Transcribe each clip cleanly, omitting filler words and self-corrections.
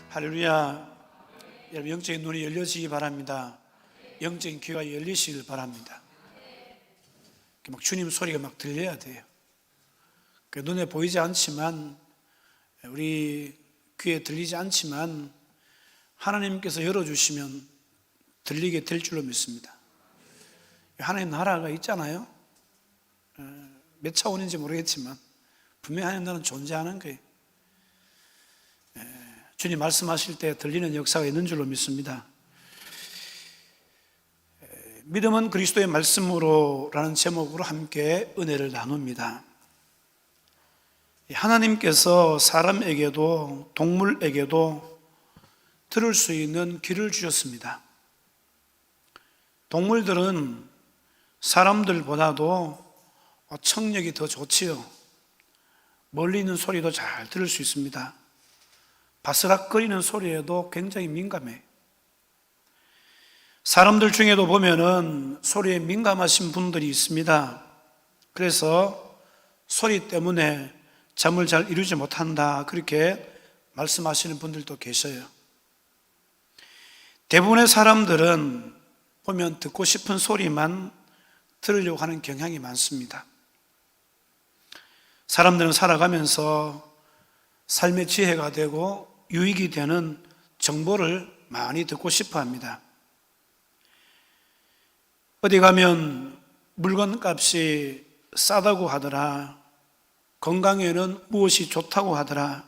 할렐루야. 여러분 영적인 눈이 열려지기 바랍니다. 영적인 귀가 열리시길 바랍니다. 막 주님 소리가 막 들려야 돼요. 눈에 보이지 않지만, 우리 귀에 들리지 않지만 하나님께서 열어주시면 들리게 될 줄로 믿습니다. 하나님 나라가 있잖아요. 몇 차원인지 모르겠지만 분명히 하나님 나라는 존재하는 거예요. 주님 말씀하실 때 들리는 역사가 있는 줄로 믿습니다. 믿음은 그리스도의 말씀으로 라는 제목으로 함께 은혜를 나눕니다. 하나님께서 사람에게도 동물에게도 들을 수 있는 귀를 주셨습니다. 동물들은 사람들보다도 청력이 더 좋지요. 멀리 있는 소리도 잘 들을 수 있습니다. 바스락거리는 소리에도 굉장히 민감해요. 사람들 중에도 보면은 소리에 민감하신 분들이 있습니다. 그래서 소리 때문에 잠을 잘 이루지 못한다, 그렇게 말씀하시는 분들도 계셔요. 대부분의 사람들은 보면 듣고 싶은 소리만 들으려고 하는 경향이 많습니다. 사람들은 살아가면서 삶의 지혜가 되고 유익이 되는 정보를 많이 듣고 싶어 합니다. 어디 가면 물건값이 싸다고 하더라, 건강에는 무엇이 좋다고 하더라,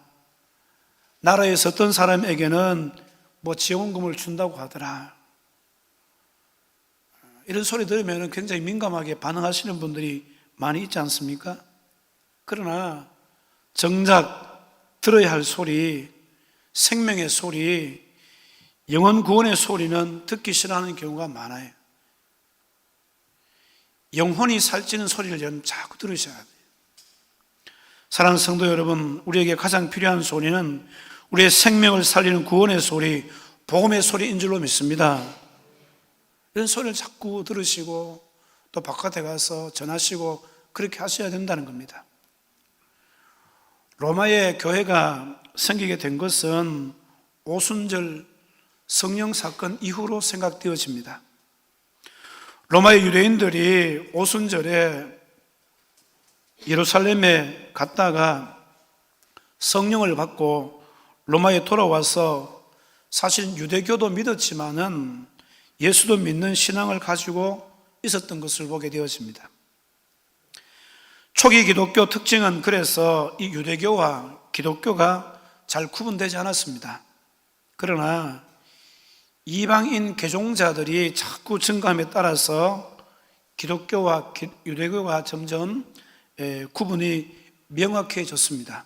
나라에서 어떤 사람에게는 지원금을 준다고 하더라, 이런 소리 들으면 굉장히 민감하게 반응하시는 분들이 많이 있지 않습니까? 그러나 정작 들어야 할 소리, 생명의 소리, 영혼 구원의 소리는 듣기 싫어하는 경우가 많아요. 영혼이 살찌는 소리를 여러분 자꾸 들으셔야 돼요. 사랑하는 성도 여러분, 우리에게 가장 필요한 소리는 우리의 생명을 살리는 구원의 소리, 복음의 소리인 줄로 믿습니다. 이런 소리를 자꾸 들으시고 또 바깥에 가서 전하시고 그렇게 하셔야 된다는 겁니다. 로마의 교회가 생기게 된 것은 오순절 성령 사건 이후로 생각되어집니다. 로마의 유대인들이 오순절에 예루살렘에 갔다가 성령을 받고 로마에 돌아와서 사실 유대교도 믿었지만은 예수도 믿는 신앙을 가지고 있었던 것을 보게 되어집니다. 초기 기독교 특징은 그래서 이 유대교와 기독교가 잘 구분되지 않았습니다. 그러나 이방인 개종자들이 자꾸 증가함에 따라서 기독교와 유대교가 점점 구분이 명확해졌습니다.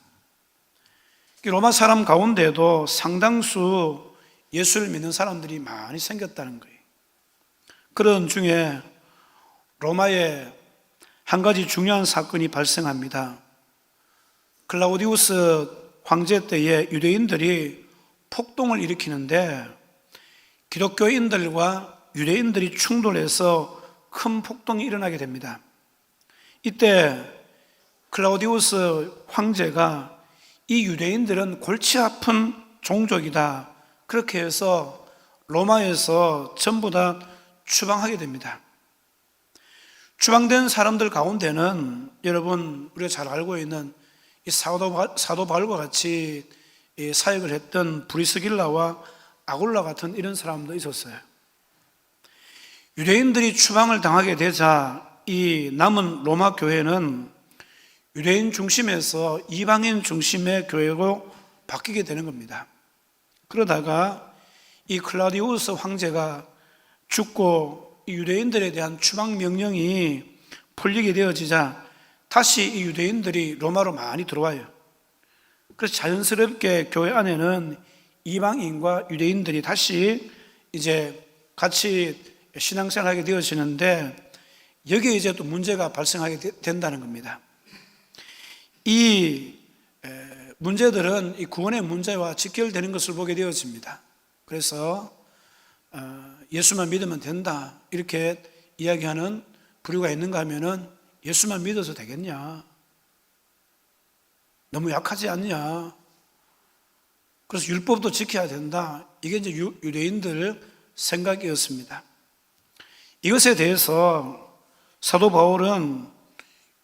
로마 사람 가운데도 상당수 예수를 믿는 사람들이 많이 생겼다는 거예요. 그런 중에 로마에 한 가지 중요한 사건이 발생합니다. 클라우디우스 황제 때에 유대인들이 폭동을 일으키는데 기독교인들과 유대인들이 충돌해서 큰 폭동이 일어나게 됩니다. 이때 클라우디우스 황제가 이 유대인들은 골치 아픈 종족이다, 그렇게 해서 로마에서 전부 다 추방하게 됩니다. 추방된 사람들 가운데는 여러분 우리가 잘 알고 있는 이 사도 바울과 같이 사역을 했던 브리스길라와 아굴라 같은 이런 사람도 있었어요. 유대인들이 추방을 당하게 되자 이 남은 로마 교회는 유대인 중심에서 이방인 중심의 교회로 바뀌게 되는 겁니다. 그러다가 이 클라우디우스 황제가 죽고 이 유대인들에 대한 추방 명령이 풀리게 되어지자 다시 이 유대인들이 로마로 많이 들어와요. 그래서 자연스럽게 교회 안에는 이방인과 유대인들이 다시 이제 같이 신앙생활하게 되어지는데, 여기에 이제 또 문제가 발생하게 된다는 겁니다. 이 문제들은 이 구원의 문제와 직결되는 것을 보게 되어집니다. 그래서 예수만 믿으면 된다, 이렇게 이야기하는 부류가 있는가 하면은 예수만 믿어서 되겠냐? 너무 약하지 않냐? 그래서 율법도 지켜야 된다. 이게 이제 유대인들 생각이었습니다. 이것에 대해서 사도 바울은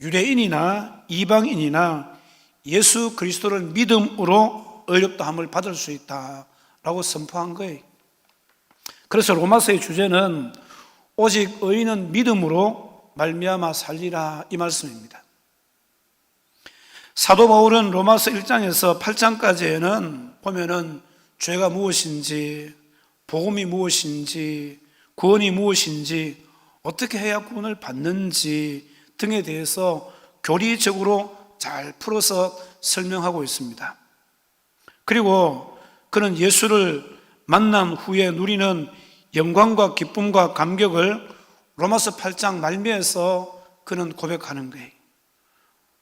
유대인이나 이방인이나 예수 그리스도를 믿음으로 의롭다함을 받을 수 있다라고 선포한 거예요. 그래서 로마서의 주제는 오직 의인은 믿음으로 말미암아 살리라, 이 말씀입니다. 사도 바울은 로마서 1장에서 8장까지에는 보면은 죄가 무엇인지, 복음이 무엇인지, 구원이 무엇인지, 어떻게 해야 구원을 받는지 등에 대해서 교리적으로 잘 풀어서 설명하고 있습니다. 그리고 그는 예수를 만난 후에 누리는 영광과 기쁨과 감격을 로마서 8장 말미에서 그는 고백하는 거예요.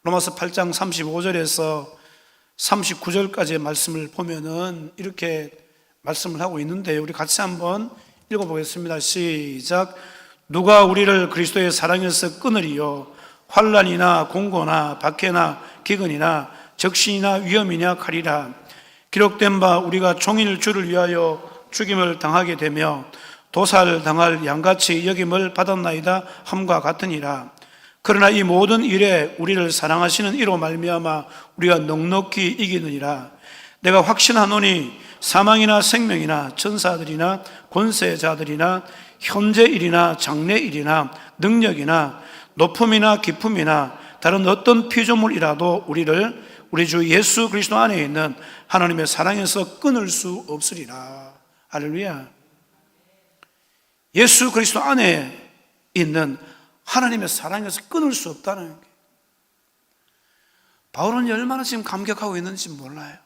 로마서 8장 35절에서 39절까지의 말씀을 보면은 이렇게 말씀을 하고 있는데, 우리 같이 한번 읽어보겠습니다. 시작. 누가 우리를 그리스도의 사랑에서 끊으리요? 환난이나 공고나 박해나 기근이나 적신이나 위험이냐 칼이라. 기록된 바 우리가 종일 주를 위하여 죽임을 당하게 되며 도살당할 양같이 여김을 받았나이다 함과 같으니라. 그러나 이 모든 일에 우리를 사랑하시는 이로 말미암아 우리가 넉넉히 이기느니라. 내가 확신하노니 사망이나 생명이나 천사들이나 권세자들이나 현재일이나 장래일이나 능력이나 높음이나 깊음이나 다른 어떤 피조물이라도 우리를 우리 주 예수 그리스도 안에 있는 하나님의 사랑에서 끊을 수 없으리라. 할렐루야. 예수 그리스도 안에 있는 하나님의 사랑에서 끊을 수 없다는 게, 바울은 얼마나 지금 감격하고 있는지 몰라요.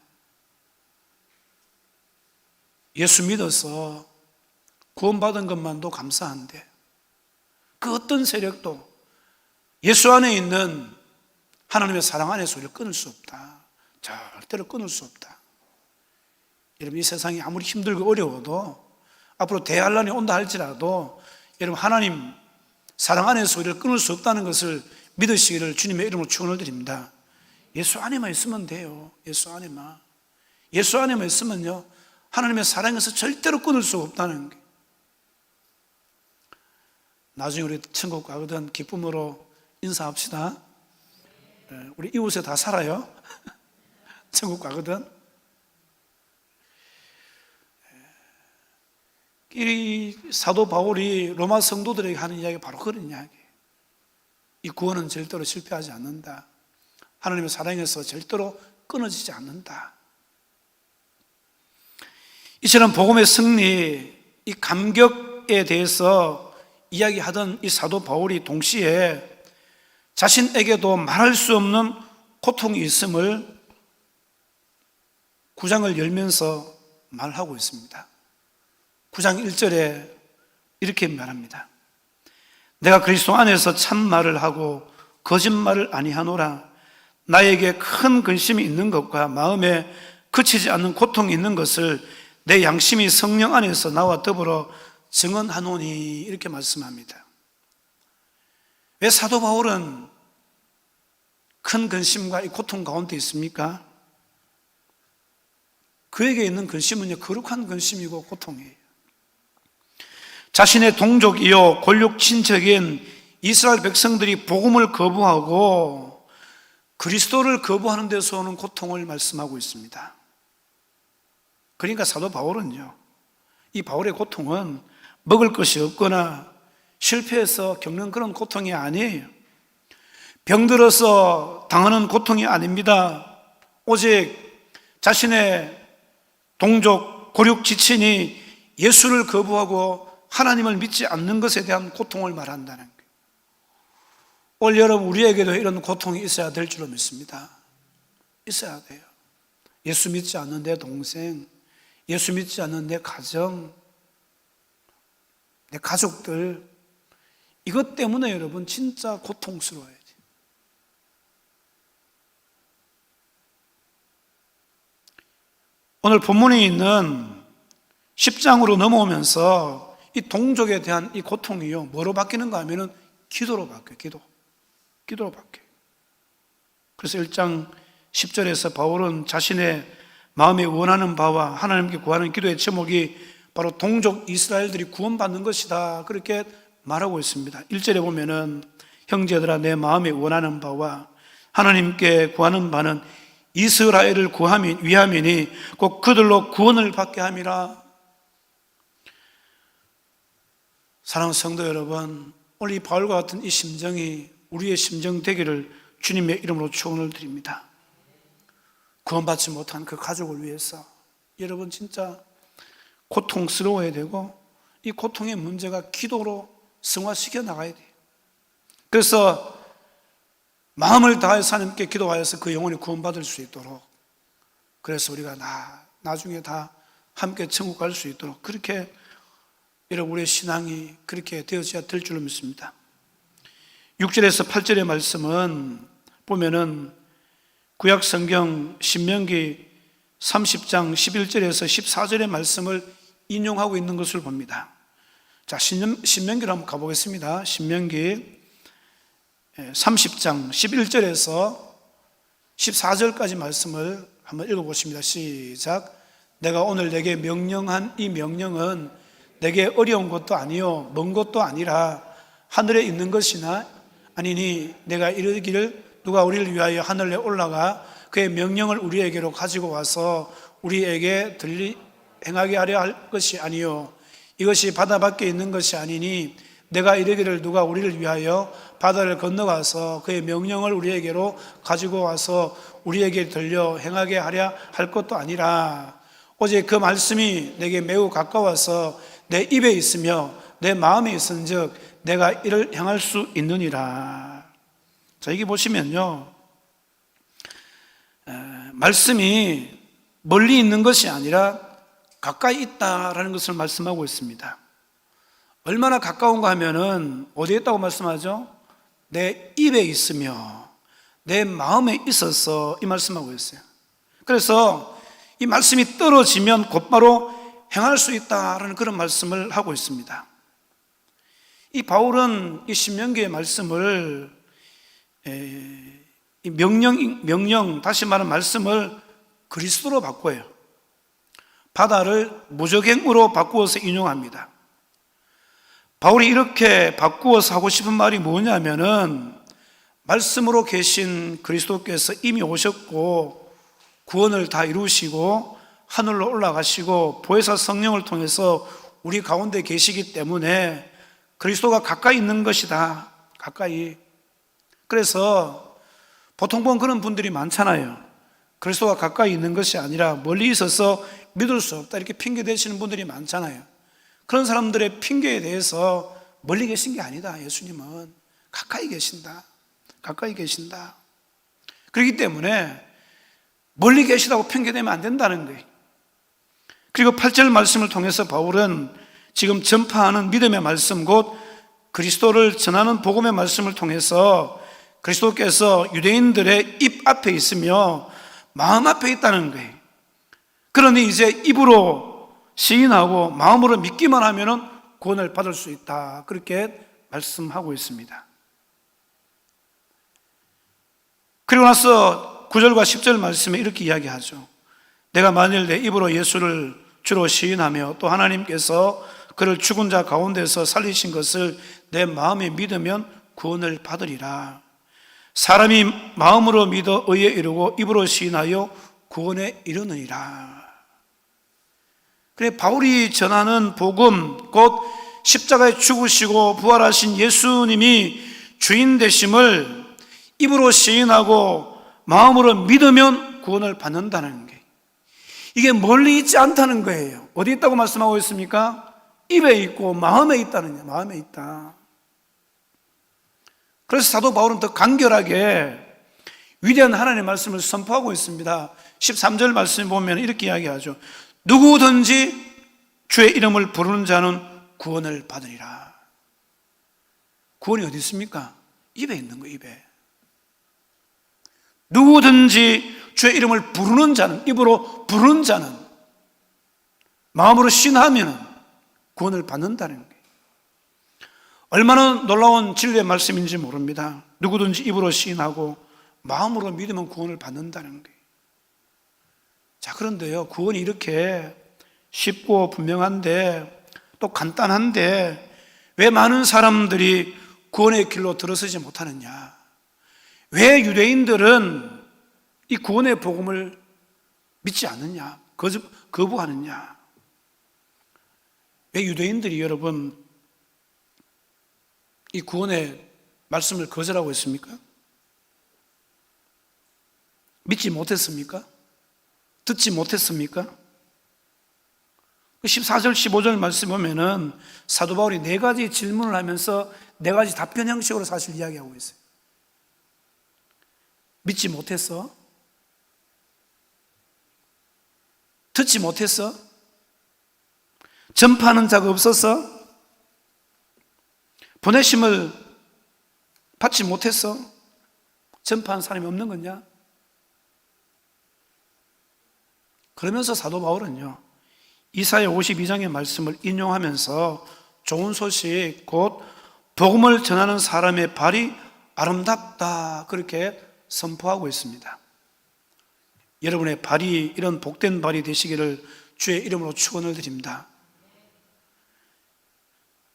예수 믿어서 구원받은 것만도 감사한데 그 어떤 세력도 예수 안에 있는 하나님의 사랑 안에서 우리를 끊을 수 없다. 절대로 끊을 수 없다. 여러분, 이 세상이 아무리 힘들고 어려워도, 앞으로 대환란이 온다 할지라도 여러분, 하나님 사랑 안에서 우리를 끊을 수 없다는 것을 믿으시기를 주님의 이름으로 축원을 드립니다. 예수 안에만 있으면 돼요. 예수 안에만. 예수 안에만 있으면요, 하나님의 사랑에서 절대로 끊을 수 없다는 게. 나중에 우리 천국 가거든 기쁨으로 인사합시다. 우리 이웃에 다 살아요. 천국 가거든. 이 사도 바울이 로마 성도들에게 하는 이야기가 바로 그런 이야기예요. 이 구원은 절대로 실패하지 않는다. 하나님의 사랑에서 절대로 끊어지지 않는다. 이처럼 복음의 승리, 이 감격에 대해서 이야기하던 이 사도 바울이 동시에 자신에게도 말할 수 없는 고통이 있음을 9장을 열면서 말하고 있습니다. 9장 1절에 이렇게 말합니다. 내가 그리스도 안에서 참말을 하고 거짓말을 아니하노라. 나에게 큰 근심이 있는 것과 마음에 그치지 않는 고통이 있는 것을 내 양심이 성령 안에서 나와 더불어 증언하노니, 이렇게 말씀합니다. 왜 사도 바울은 큰 근심과 이 고통 가운데 있습니까? 그에게 있는 근심은요, 거룩한 근심이고 고통이에요. 자신의 동족이요 권력 친척인 이스라엘 백성들이 복음을 거부하고 그리스도를 거부하는 데서 오는 고통을 말씀하고 있습니다. 그러니까 사도 바울은요, 이 바울의 고통은 먹을 것이 없거나 실패해서 겪는 그런 고통이 아니에요. 병들어서 당하는 고통이 아닙니다. 오직 자신의 동족 고륙 지친이 예수를 거부하고 하나님을 믿지 않는 것에 대한 고통을 말한다는 거예요. 오늘 여러분, 우리에게도 이런 고통이 있어야 될 줄로 믿습니다. 있어야 돼요. 예수 믿지 않는 내 동생, 예수 믿지 않는 내 가정, 내 가족들, 이것 때문에 여러분 진짜 고통스러워요. 오늘 본문에 있는 10장으로 넘어오면서 이 동족에 대한 이 고통이요, 뭐로 바뀌는가 하면은 기도로 바뀌어요. 기도로 바뀌어요. 그래서 1장 10절에서 바울은 자신의 마음에 원하는 바와 하나님께 구하는 기도의 제목이 바로 동족 이스라엘들이 구원받는 것이다, 그렇게 말하고 있습니다. 1절에 보면은 형제들아 내 마음에 원하는 바와 하나님께 구하는 바는 이스라엘을 위함이니 곧 그들로 구원을 받게 함이라. 사랑하는 성도 여러분, 오늘 이 바울과 같은 이 심정이 우리의 심정 되기를 주님의 이름으로 축원을 드립니다. 구원받지 못한 그 가족을 위해서 여러분 진짜 고통스러워야 되고, 이 고통의 문제가 기도로 승화시켜 나가야 돼요. 그래서 마음을 다해서 하나님께 기도하여서 그 영혼이 구원받을 수 있도록, 그래서 우리가 나중에 다 함께 천국 갈 수 있도록, 그렇게 여러분 우리의 신앙이 그렇게 되어져야 될 줄로 믿습니다. 6절에서 8절의 말씀은 보면은 구약 성경 신명기 30장 11절에서 14절의 말씀을 인용하고 있는 것을 봅니다. 자, 신명기로 한번 가보겠습니다. 신명기 30장 11절에서 14절까지 말씀을 한번 읽어보십니다. 시작. 내가 오늘 내게 명령한 이 명령은 내게 어려운 것도 아니요 먼 것도 아니라 하늘에 있는 것이나 아니니 내가 이르기를 누가 우리를 위하여 하늘에 올라가 그의 명령을 우리에게로 가지고 와서 우리에게 행하게 하려 할 것이 아니요 이것이 바다 밖에 있는 것이 아니니 내가 이르기를 누가 우리를 위하여 바다를 건너가서 그의 명령을 우리에게로 가지고 와서 우리에게 들려 행하게 하려 할 것도 아니라 오직 그 말씀이 내게 매우 가까워서 내 입에 있으며 내 마음에 있은즉 내가 이를 행할 수 있느니라. 자, 여기 보시면요, 말씀이 멀리 있는 것이 아니라 가까이 있다라는 것을 말씀하고 있습니다. 얼마나 가까운가 하면은 어디에 있다고 말씀하죠? 내 입에 있으며 내 마음에 있어서 이 말씀하고 있어요. 그래서 이 말씀이 떨어지면 곧바로 행할 수 있다라는 그런 말씀을 하고 있습니다. 이 바울은 이 신명기의 말씀을 이 명령, 다시 말하는 말씀을 그리스도로 바꿔요. 바다를 무적행으로 바꾸어서 인용합니다. 바울이 이렇게 바꾸어서 하고 싶은 말이 뭐냐면은 말씀으로 계신 그리스도께서 이미 오셨고 구원을 다 이루시고 하늘로 올라가시고 보혜사 성령을 통해서 우리 가운데 계시기 때문에 그리스도가 가까이 있는 것이다. 가까이. 그래서 보통 보면 그런 분들이 많잖아요. 그리스도가 가까이 있는 것이 아니라 멀리 있어서 믿을 수 없다, 이렇게 핑계 대시는 분들이 많잖아요. 그런 사람들의 핑계에 대해서 멀리 계신 게 아니다. 예수님은 가까이 계신다. 가까이 계신다. 그렇기 때문에 멀리 계시다고 핑계대면 안 된다는 거예요. 그리고 8절 말씀을 통해서 바울은 지금 전파하는 믿음의 말씀, 곧 그리스도를 전하는 복음의 말씀을 통해서 그리스도께서 유대인들의 입 앞에 있으며 마음 앞에 있다는 거예요. 그러니 이제 입으로 시인하고 마음으로 믿기만 하면 구원을 받을 수 있다, 그렇게 말씀하고 있습니다. 그리고 나서 9절과 10절 말씀에 이렇게 이야기하죠. 내가 만일 내 입으로 예수를 주로 시인하며 또 하나님께서 그를 죽은 자 가운데서 살리신 것을 내 마음에 믿으면 구원을 받으리라. 사람이 마음으로 믿어 의에 이르고 입으로 시인하여 구원에 이르느니라. 그래, 바울이 전하는 복음, 곧 십자가에 죽으시고 부활하신 예수님이 주인 되심을 입으로 시인하고 마음으로 믿으면 구원을 받는다는 게, 이게 멀리 있지 않다는 거예요. 어디 있다고 말씀하고 있습니까? 입에 있고 마음에 있다는 거예요. 마음에 있다. 그래서 사도 바울은 더 간결하게 위대한 하나님의 말씀을 선포하고 있습니다. 13절 말씀 보면 이렇게 이야기하죠. 누구든지 주의 이름을 부르는 자는 구원을 받으리라. 구원이 어디 있습니까? 입에 있는 거예요. 입에. 누구든지 주의 이름을 부르는 자는, 입으로 부르는 자는, 마음으로 신하면 구원을 받는다는 거예요. 얼마나 놀라운 진리의 말씀인지 모릅니다. 누구든지 입으로 시인하고 마음으로 믿으면 구원을 받는다는 거예요. 자, 그런데요, 구원이 이렇게 쉽고 분명한데 또 간단한데 왜 많은 사람들이 구원의 길로 들어서지 못하느냐? 왜 유대인들은 이 구원의 복음을 믿지 않느냐? 거부하느냐? 왜 유대인들이 여러분 이 구원의 말씀을 거절하고 있습니까? 믿지 못했습니까? 듣지 못했습니까? 14절, 15절 말씀 보면은 사도 바울이 4가지 질문을 하면서 4가지 답변 형식으로 사실 이야기하고 있어요. 믿지 못했어? 듣지 못했어? 전파하는 자가 없었어? 보내심을 받지 못했어? 전파하는 사람이 없는 거냐? 그러면서 사도 바울은요, 이사야 52장의 말씀을 인용하면서 좋은 소식, 곧 복음을 전하는 사람의 발이 아름답다, 그렇게 선포하고 있습니다. 여러분의 발이 이런 복된 발이 되시기를 주의 이름으로 축원을 드립니다.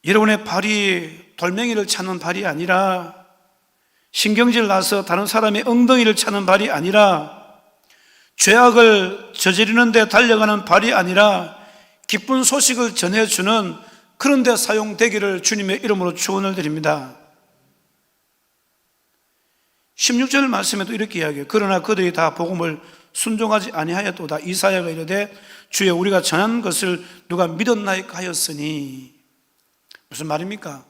여러분의 발이 돌멩이를 찾는 발이 아니라, 신경질 나서 다른 사람의 엉덩이를 찾는 발이 아니라, 죄악을 저지르는 데 달려가는 발이 아니라 기쁜 소식을 전해주는 그런 데 사용되기를 주님의 이름으로 축원을 드립니다. 16절 말씀에도 이렇게 이야기해요. 그러나 그들이 다 복음을 순종하지 아니하였도다. 이사야가 이르되 주여 우리가 전한 것을 누가 믿었나이까 하였으니. 무슨 말입니까?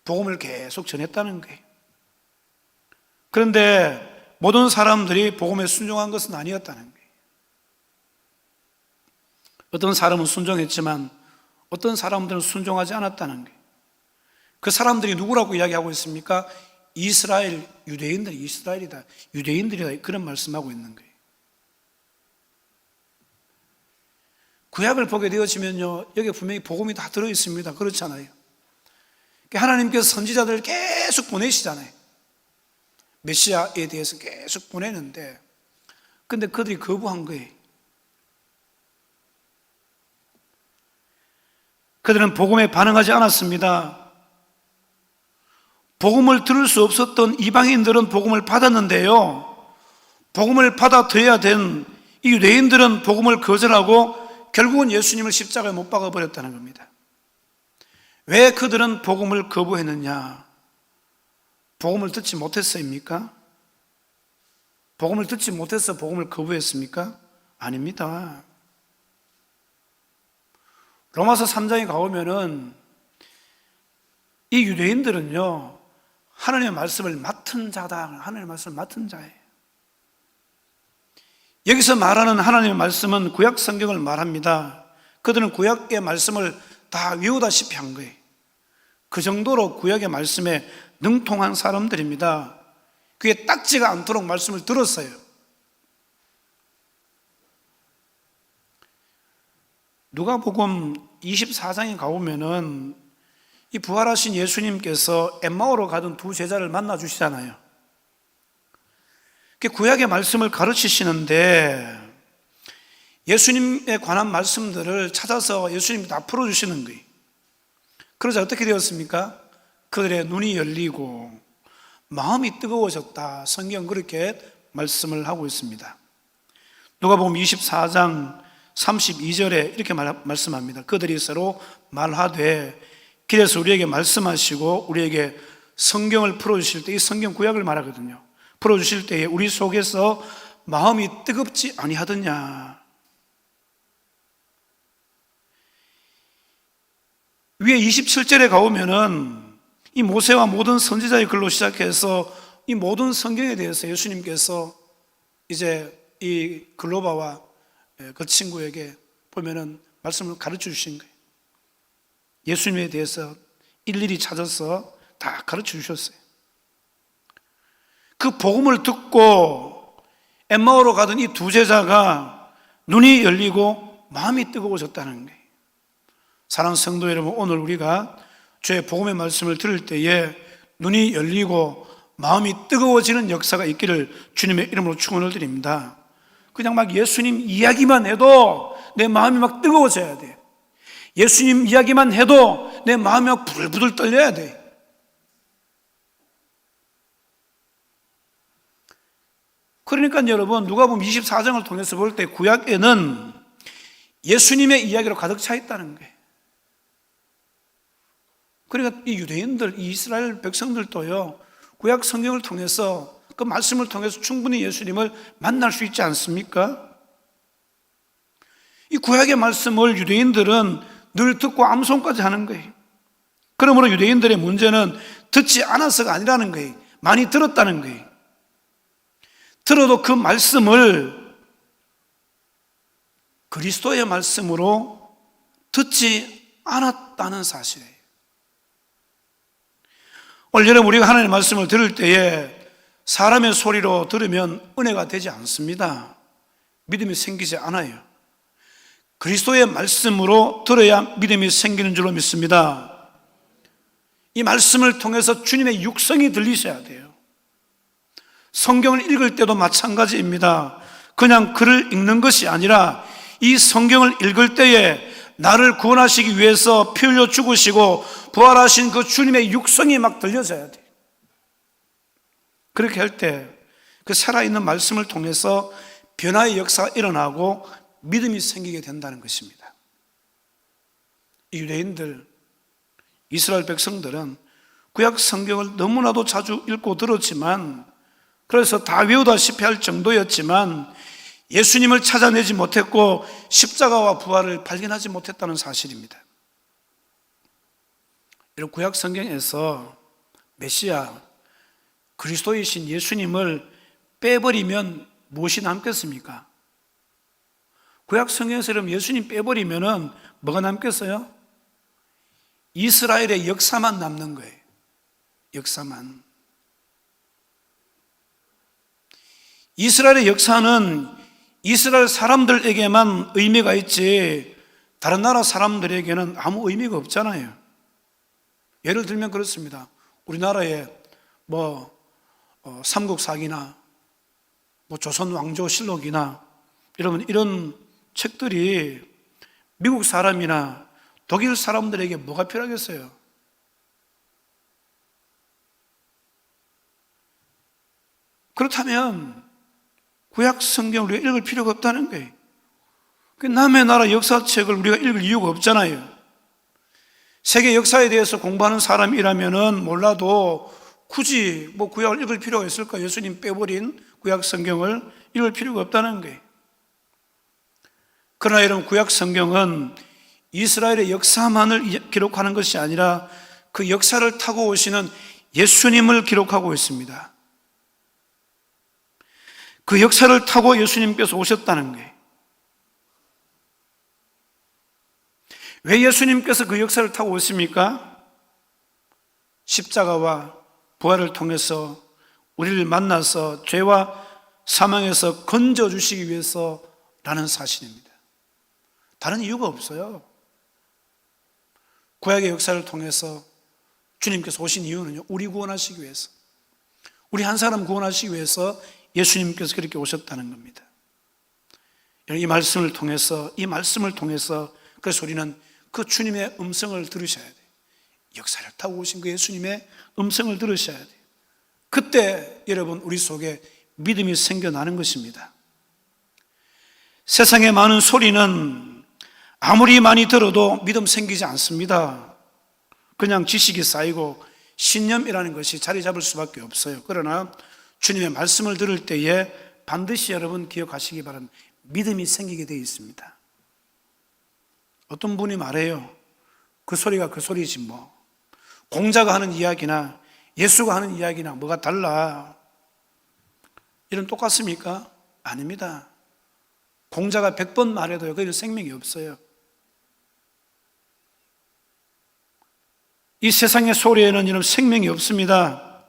복음을 계속 전했다는 거예요. 그런데 모든 사람들이 복음에 순종한 것은 아니었다는 거예요. 어떤 사람은 순종했지만 어떤 사람들은 순종하지 않았다는 거예요. 그 사람들이 누구라고 이야기하고 있습니까? 이스라엘, 유대인들이 이스라엘이다, 유대인들이다, 그런 말씀하고 있는 거예요. 구약을 보게 되어지면요, 여기 분명히 복음이 다 들어있습니다. 그렇잖아요. 하나님께서 선지자들을 계속 보내시잖아요. 메시아에 대해서 계속 보내는데, 근데 그들이 거부한 거예요. 그들은 복음에 반응하지 않았습니다. 복음을 들을 수 없었던 이방인들은 복음을 받았는데요, 복음을 받아들여야 된 이 유대인들은 복음을 거절하고 결국은 예수님을 십자가에 못 박아버렸다는 겁니다. 왜 그들은 복음을 거부했느냐? 복음을 듣지 못했습니까? 복음을 듣지 못해서 복음을 거부했습니까? 아닙니다. 로마서 3장에 가보면은 이 유대인들은요, 하나님의 말씀을 맡은 자다. 하나님의 말씀을 맡은 자예요. 여기서 말하는 하나님의 말씀은 구약 성경을 말합니다. 그들은 구약의 말씀을 다 외우다시피 한 거예요. 그 정도로 구약의 말씀에 능통한 사람들입니다. 그게 딱지가 않도록 말씀을 들었어요. 누가복음 24장에 가보면은 이 부활하신 예수님께서 엠마오로 가던 두 제자를 만나 주시잖아요. 구약의 말씀을 가르치시는데 예수님에 관한 말씀들을 찾아서 예수님이 다 풀어주시는 거예요. 그러자 어떻게 되었습니까? 그들의 눈이 열리고 마음이 뜨거워졌다. 성경 그렇게 말씀을 하고 있습니다. 누가복음 24장 32절에 이렇게 말씀합니다. 그들이 서로 말하되, 길에서 우리에게 말씀하시고 우리에게 성경을 풀어주실 때, 이 성경 구약을 말하거든요. 풀어주실 때에 우리 속에서 마음이 뜨겁지 아니하더냐. 위에 27절에 가보면은 이 모세와 모든 선지자의 글로 시작해서 이 모든 성경에 대해서 예수님께서 이제 이 글로바와 그 친구에게 보면은 말씀을 가르쳐 주신 거예요. 예수님에 대해서 일일이 찾아서 다 가르쳐 주셨어요. 그 복음을 듣고 엠마오로 가던 이 두 제자가 눈이 열리고 마음이 뜨거워졌다는 거예요. 사랑하는 성도 여러분, 오늘 우리가 주의 복음의 말씀을 들을 때에 눈이 열리고 마음이 뜨거워지는 역사가 있기를 주님의 이름으로 축원을 드립니다. 그냥 막 예수님 이야기만 해도 내 마음이 막 뜨거워져야 돼. 예수님 이야기만 해도 내 마음이 막 부들부들 떨려야 돼. 그러니까 여러분, 누가복음 24장을 통해서 볼 때 구약에는 예수님의 이야기로 가득 차 있다는 거예요. 그러니까 이 유대인들, 이 이스라엘 백성들도요, 구약 성경을 통해서, 그 말씀을 통해서 충분히 예수님을 만날 수 있지 않습니까? 이 구약의 말씀을 유대인들은 늘 듣고 암송까지 하는 거예요. 그러므로 유대인들의 문제는 듣지 않아서가 아니라는 거예요. 많이 들었다는 거예요. 들어도 그 말씀을 그리스도의 말씀으로 듣지 않았다는 사실이에요. 오늘 여러분, 우리가 하나님의 말씀을 들을 때에 사람의 소리로 들으면 은혜가 되지 않습니다. 믿음이 생기지 않아요. 그리스도의 말씀으로 들어야 믿음이 생기는 줄로 믿습니다. 이 말씀을 통해서 주님의 육성이 들리셔야 돼요. 성경을 읽을 때도 마찬가지입니다. 그냥 글을 읽는 것이 아니라 이 성경을 읽을 때에 나를 구원하시기 위해서 피 흘려 죽으시고 부활하신 그 주님의 육성이 막 들려져야 돼요. 그렇게 할 때 그 살아있는 말씀을 통해서 변화의 역사가 일어나고 믿음이 생기게 된다는 것입니다. 이 유대인들, 이스라엘 백성들은 구약 성경을 너무나도 자주 읽고 들었지만, 그래서 다 외우다시피 할 정도였지만 예수님을 찾아내지 못했고 십자가와 부활을 발견하지 못했다는 사실입니다. 이런 구약 성경에서 메시아, 그리스도이신 예수님을 빼버리면 무엇이 남겠습니까? 구약 성경에서 그럼 예수님 빼버리면은 뭐가 남겠어요? 이스라엘의 역사만 남는 거예요. 역사만. 이스라엘의 역사는 이스라엘 사람들에게만 의미가 있지 다른 나라 사람들에게는 아무 의미가 없잖아요. 예를 들면 그렇습니다. 우리나라에 삼국사기나 조선왕조실록이나 여러분, 이런 책들이 미국 사람이나 독일 사람들에게 뭐가 필요하겠어요? 그렇다면 구약 성경을 우리가 읽을 필요가 없다는 거예요. 남의 나라 역사책을 우리가 읽을 이유가 없잖아요. 세계 역사에 대해서 공부하는 사람이라면 몰라도 굳이 구약을 읽을 필요가 있을까? 예수님 빼버린 구약 성경을 읽을 필요가 없다는 거예요. 그러나 여러분, 구약 성경은 이스라엘의 역사만을 기록하는 것이 아니라 그 역사를 타고 오시는 예수님을 기록하고 있습니다. 그 역사를 타고 예수님께서 오셨다는 거예요. 왜 예수님께서 그 역사를 타고 오십니까? 십자가와 부활을 통해서 우리를 만나서 죄와 사망에서 건져주시기 위해서라는 사실입니다. 다른 이유가 없어요. 구약의 역사를 통해서 주님께서 오신 이유는요, 우리 구원하시기 위해서, 우리 한 사람 구원하시기 위해서 예수님께서 그렇게 오셨다는 겁니다. 이 말씀을 통해서 그래서 우리는 그 주님의 음성을 들으셔야 돼요. 역사를 타고 오신 그 예수님의 음성을 들으셔야 돼요. 그때 여러분, 우리 속에 믿음이 생겨나는 것입니다. 세상의 많은 소리는 아무리 많이 들어도 믿음 생기지 않습니다. 그냥 지식이 쌓이고 신념이라는 것이 자리 잡을 수밖에 없어요. 그러나 주님의 말씀을 들을 때에 반드시 여러분 기억하시기 바랍니다. 믿음이 생기게 되어 있습니다. 어떤 분이 말해요. 그 소리가 그 소리지 뭐. 공자가 하는 이야기나 예수가 하는 이야기나 뭐가 달라. 이런 똑같습니까? 아닙니다. 공자가 100번 말해도요, 거기는 생명이 없어요. 이 세상의 소리에는 이런 생명이 없습니다.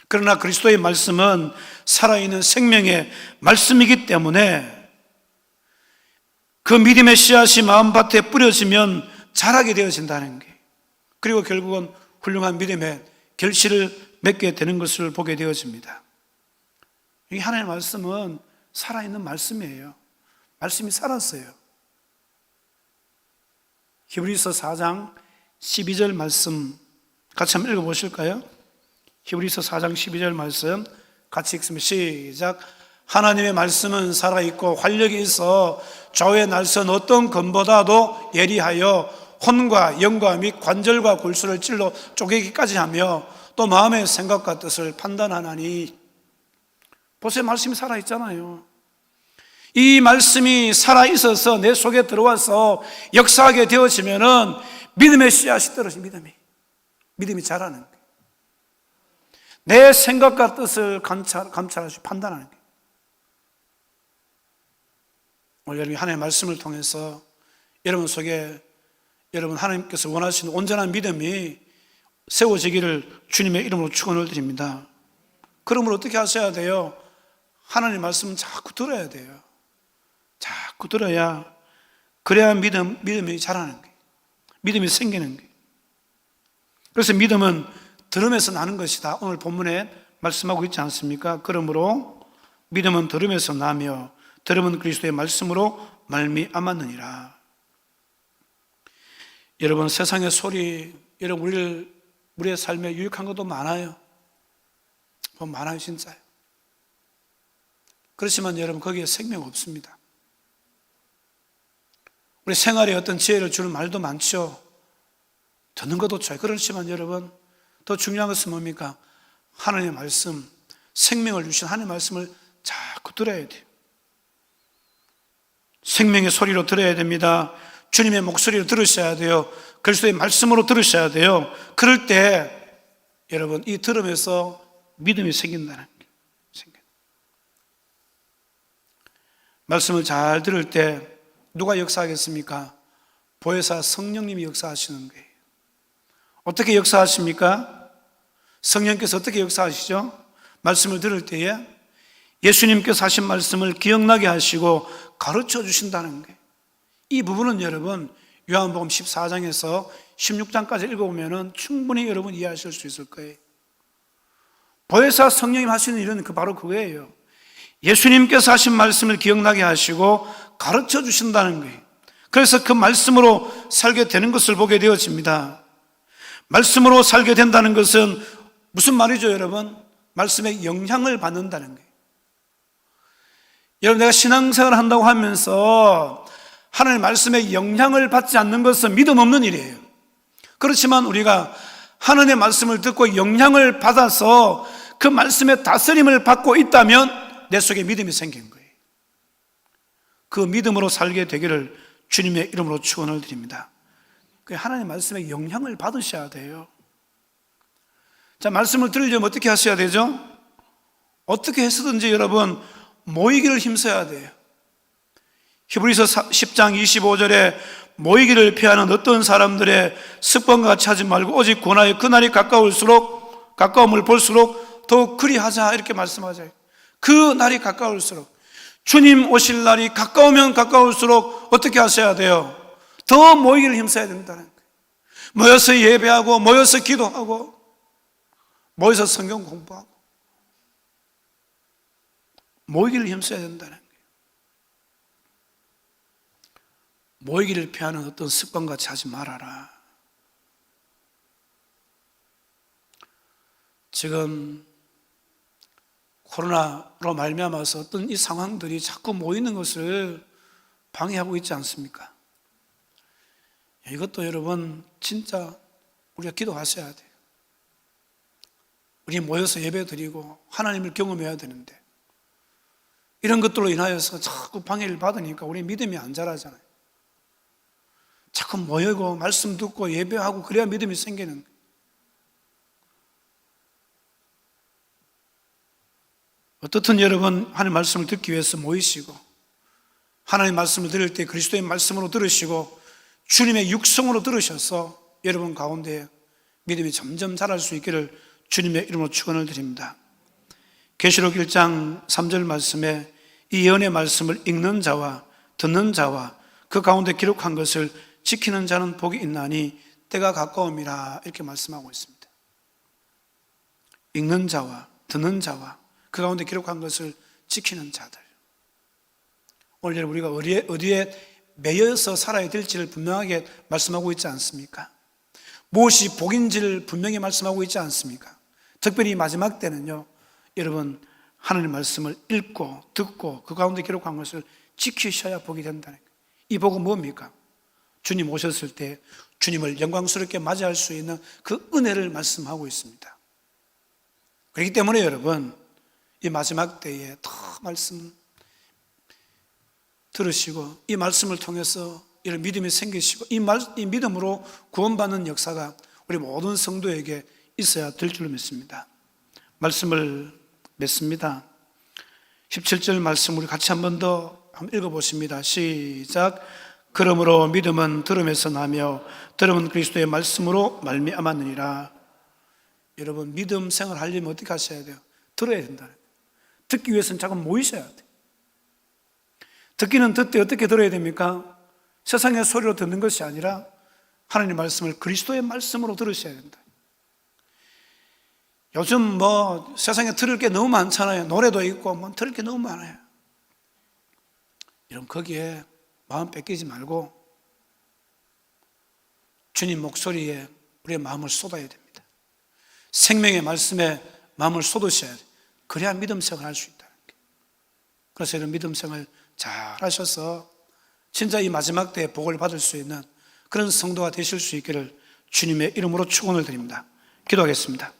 그러나 그리스도의 말씀은 살아있는 생명의 말씀이기 때문에 그 믿음의 씨앗이 마음밭에 뿌려지면 자라게 되어진다는 게, 그리고 결국은 훌륭한 믿음의 결실을 맺게 되는 것을 보게 되어집니다. 이 하나님의 말씀은 살아있는 말씀이에요. 말씀이 살았어요. 히브리서 4장 12절 말씀 같이 한번 읽어보실까요? 히브리서 4장 12절 말씀 같이 읽습니다. 시작. 하나님의 말씀은 살아있고 활력이 있어 좌우의 날선 어떤 검보다도 예리하여 혼과 영과 및 관절과 골수를 찔러 쪼개기까지 하며 또 마음의 생각과 뜻을 판단하나니. 보세요, 말씀이 살아있잖아요. 이 말씀이 살아있어서 내 속에 들어와서 역사하게 되어지면은 믿음의 씨앗이 떨어집니다. 믿음이 자라는 거예요. 내 생각과 뜻을 감찰하시고 판단하는 거예요. 오늘 여러분이 하나님의 말씀을 통해서 여러분 속에 여러분 하나님께서 원하시는 온전한 믿음이 세워지기를 주님의 이름으로 축원을 드립니다. 그러므로 어떻게 하셔야 돼요? 하나님의 말씀은 자꾸 들어야 돼요. 자꾸 들어야, 그래야 믿음이 자라는 거예요. 믿음이 생기는 거예요. 그래서 믿음은 들음에서 나는 것이다. 오늘 본문에 말씀하고 있지 않습니까? 그러므로 믿음은 들음에서 나며 들음은 그리스도의 말씀으로 말미암았느니라. 여러분, 세상의 소리, 여러분 우리의 삶에 유익한 것도 많아요. 많아요, 진짜요. 그렇지만 여러분, 거기에 생명 없습니다. 우리 생활에 어떤 지혜를 주는 말도 많죠. 듣는 것도 좋아요. 그렇지만 여러분, 더 중요한 것은 뭡니까? 하나님의 말씀, 생명을 주신 하나님의 말씀을 자꾸 들어야 돼요. 생명의 소리로 들어야 됩니다. 주님의 목소리로 들으셔야 돼요. 그리스도의 말씀으로 들으셔야 돼요. 그럴 때 여러분, 이 들음에서 믿음이 생긴다는 거예요. 말씀을 잘 들을 때 누가 역사하겠습니까? 보혜사 성령님이 역사하시는 거예요. 어떻게 역사하십니까? 성령께서 어떻게 역사하시죠? 말씀을 들을 때에 예수님께서 하신 말씀을 기억나게 하시고 가르쳐 주신다는 거예요. 이 부분은 여러분 요한복음 14장에서 16장까지 읽어보면 충분히 여러분 이해하실 수 있을 거예요. 보혜사 성령님 하시는 일은 바로 그거예요. 예수님께서 하신 말씀을 기억나게 하시고 가르쳐 주신다는 거예요. 그래서 그 말씀으로 살게 되는 것을 보게 되어집니다. 말씀으로 살게 된다는 것은 무슨 말이죠, 여러분? 말씀의 영향을 받는다는 거예요. 여러분, 내가 신앙생활을 한다고 하면서 하나님의 말씀에 영향을 받지 않는 것은 믿음 없는 일이에요. 그렇지만 우리가 하나님의 말씀을 듣고 영향을 받아서 그 말씀의 다스림을 받고 있다면 내 속에 믿음이 생긴 거예요. 그 믿음으로 살게 되기를 주님의 이름으로 축원을 드립니다. 하나님의 말씀에 영향을 받으셔야 돼요. 자, 말씀을 들으려면 어떻게 하셔야 되죠? 어떻게 해서든지 여러분 모이기를 힘써야 돼요. 히브리서 10장 25절에 모이기를 피하는 어떤 사람들의 습관과 같이 하지 말고 오직 고나의 그날이 가까움을 볼수록 더욱 그리하자, 이렇게 말씀하죠. 그 날이 가까울수록, 주님 오실 날이 가까우면 가까울수록 어떻게 하셔야 돼요? 더 모이기를 힘써야 된다는 거예요. 모여서 예배하고, 모여서 기도하고, 모여서 성경 공부하고, 모이기를 힘써야 된다는 거예요. 모이기를 피하는 어떤 습관같이 하지 말아라. 지금 코로나로 말미암아서 어떤 이 상황들이 자꾸 모이는 것을 방해하고 있지 않습니까? 이것도 여러분 진짜 우리가 기도하셔야 돼요. 우리 모여서 예배 드리고 하나님을 경험해야 되는데 이런 것들로 인하여서 자꾸 방해를 받으니까 우리 믿음이 안 자라잖아요. 자꾸 모이고 말씀 듣고 예배하고 그래야 믿음이 생기는 거예요. 어떻든 여러분 하나님 말씀을 듣기 위해서 모이시고 하나님 말씀을 들을 때 그리스도의 말씀으로 들으시고 주님의 육성으로 들으셔서 여러분 가운데 믿음이 점점 자랄 수 있기를 주님의 이름으로 축원을 드립니다. 계시록 1장 3절 말씀에 이 예언의 말씀을 읽는 자와 듣는 자와 그 가운데 기록한 것을 지키는 자는 복이 있나니 때가 가까움이라, 이렇게 말씀하고 있습니다. 읽는 자와 듣는 자와 그 가운데 기록한 것을 지키는 자들, 오늘 여러분 우리가 어디에 매여서 살아야 될지를 분명하게 말씀하고 있지 않습니까? 무엇이 복인지를 분명히 말씀하고 있지 않습니까? 특별히 마지막 때는요, 여러분 하나님의 말씀을 읽고 듣고 그 가운데 기록한 것을 지키셔야 복이 된다는 거예요. 이 복은 뭡니까? 주님 오셨을 때 주님을 영광스럽게 맞이할 수 있는 그 은혜를 말씀하고 있습니다. 그렇기 때문에 여러분 이 마지막 때에 더 말씀 들으시고 이 말씀을 통해서 이런 믿음이 생기시고 이 믿음으로 구원받는 역사가 우리 모든 성도에게 있어야 될 줄로 믿습니다. 말씀을 맺습니다. 17절 말씀 우리 같이 한 번 더 한번 읽어보십니다. 시작. 그러므로 믿음은 들음에서 나며 들음은 그리스도의 말씀으로 말미암았느니라. 여러분 믿음 생활 하려면 어떻게 하셔야 돼요? 들어야 된다. 듣기 위해서는 잠깐 모이셔야 돼요. 듣기는 듣되 어떻게 들어야 됩니까? 세상의 소리로 듣는 것이 아니라 하나님의 말씀을 그리스도의 말씀으로 들으셔야 된다. 요즘 세상에 들을 게 너무 많잖아요. 노래도 있고 들을 게 너무 많아요. 여러분 거기에 마음 뺏기지 말고 주님 목소리에 우리의 마음을 쏟아야 됩니다. 생명의 말씀에 마음을 쏟으셔야 돼요. 그래야 믿음 생활을 할 수 있다는 거예요. 그래서 이런 믿음 생활 잘 하셔서 진짜 이 마지막 때에 복을 받을 수 있는 그런 성도가 되실 수 있기를 주님의 이름으로 축원을 드립니다. 기도하겠습니다.